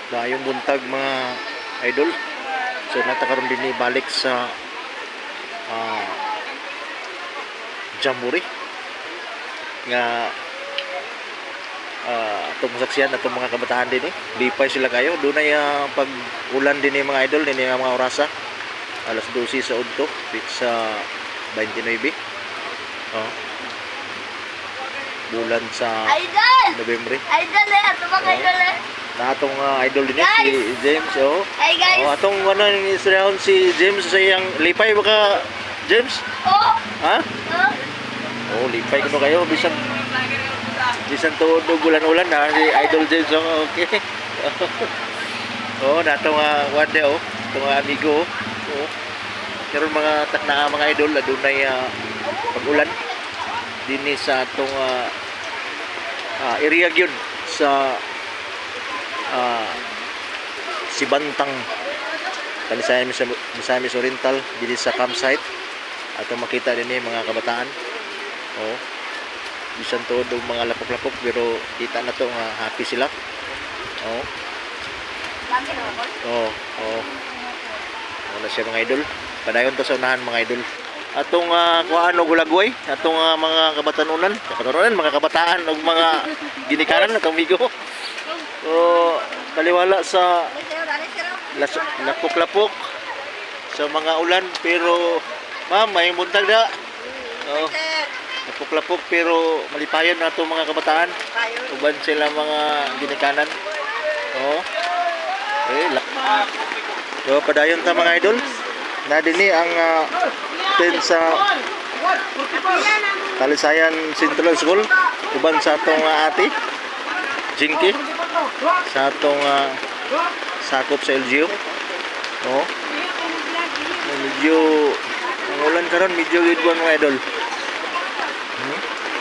Dayong buntag mga idol. So natakaroon din ni balik sa ah, Jamboree nga itong saksiyan atong mga kabataan din lipay sila kayo doon ay pag ulan din mga idol din mga orasa alas 12 sa udto sa 29 oh bulan sa Nobyembre. Idol ato ba idol Na atong idol din si James Hey guys. atong ano ni surround si James sa iyang lipay baka James ha lipay kuno kayo bisan tuod ulan-ulan na si Idol James okay natong wande itong amigo karon mga takna mga idol adunay pag-ulan dinhi sa atong area gyud sa Sibantang Misamis Oriental dili sa campsite atong makita dinhi mga kabataan bisan tuod og mga lapok-lapok pero kita na to nga happy sila wala siya mga idol padayon to sa unahan mga idol atong kuan og gulagway atong mga kabatanunan mga kabataan og mga ginikanan atong migo baliwala sa lapok-lapok sa mga ulan pero ma'am may buntag na lapok-lapok pero malipayon na itong mga kabataan uban sila mga ginikanan so padayon ta mga idol na dinhi ang tin sa Talisayan Central School uban sa atong ate Jinky sa atong sakop sa LGU medyo ang ulan karon medyo gid mga idol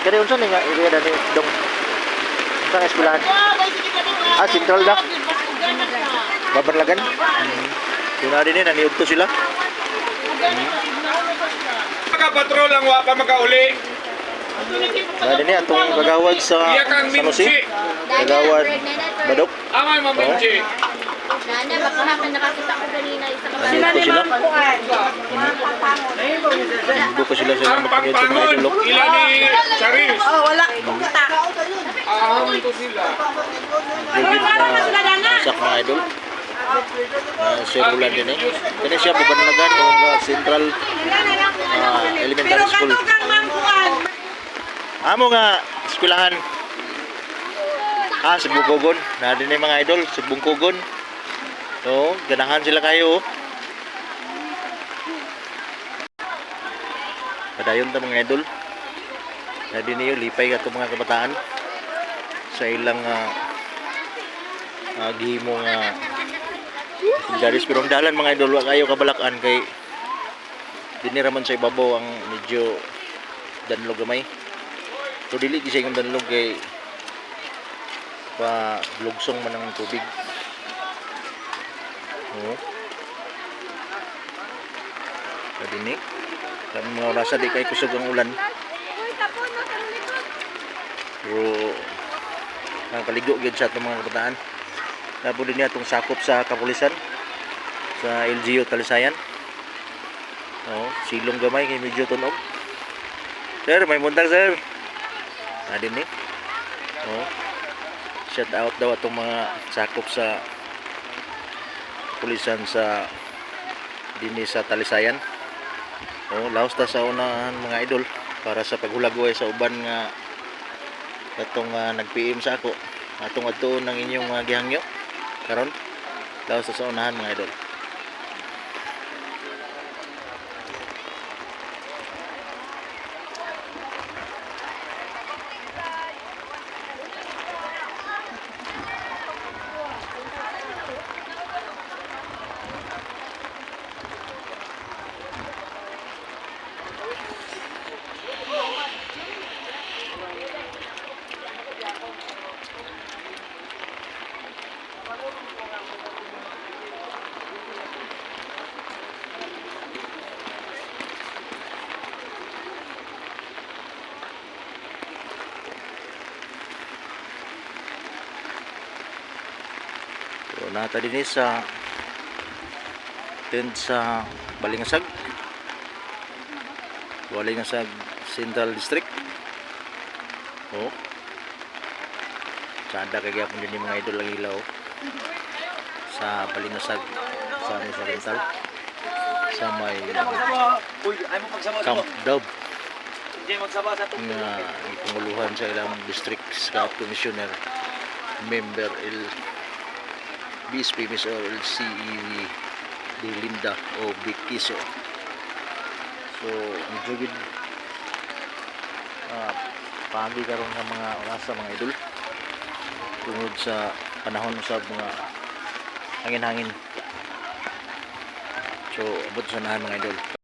kaya unsa nga area dani dong sa eskwelahan Central da Babarlagan sila din naniudto sila patrol ang wa pa makauli. Dali atong kagawad sa San Jose. Kagawad Badok. Amay mamunji. Nana baka haman nakakita ko kanina isa ka Sila ni Ma'am Kuan. Buko sila sa mga Pangpangon. Ila ni Charis. wala. Ahon to sila. Sa mga idol. Sir Ulan din Kani siya Babarlagan o Central Elementary School. Amo nga eskwelahan. Sigbungkugon. Na din mga idol, Sigbungkugon. So, ganahan sila kayo. Padayon ta mga idol. Na din niyo lipay ka mga kabataan sa ilang gihimo nga garis pero ang dalan mga idol wa kayo kabalakan kay dinhi ra man sa ibabaw ang medyo danlog gamay. So dili gi siya yung danlog kay pa lugsong man ang tubig. Dinhi kami mga orasa di kay kusog ang ulan. Pero nakaligo gyud sa atong mga kabataan. Tapos din niya itong sakop sa kapulisan sa LGU Talisayan. Silong gamay kay medyo tunog. Sir, may buntag sir. Din ni. Shout out daw itong mga sakop sa kapulisan sa dinhi sa Talisayan. Laos ta sa unahan mga idol para sa paghulagway sa uban nga atong nag-PM sa ako. Atong adtuon ng inyong gihangyo. Karon daw sa unahan mga idol. nata din sa tent sa Balingasag Central District. Oh, sada kaya kung din yung mga idol ang ilaw sa Balingasag sa Oriental sa may Camp Dove nga panguluhan sa ilang district scout commissioner member BSP Miss or LCE di Linda o Bikiso. So medyo gid pagi karon nga mga oras sa mga idol tungod sa panahon usab mga hangin-hangin. So abot sa nahan mga idol.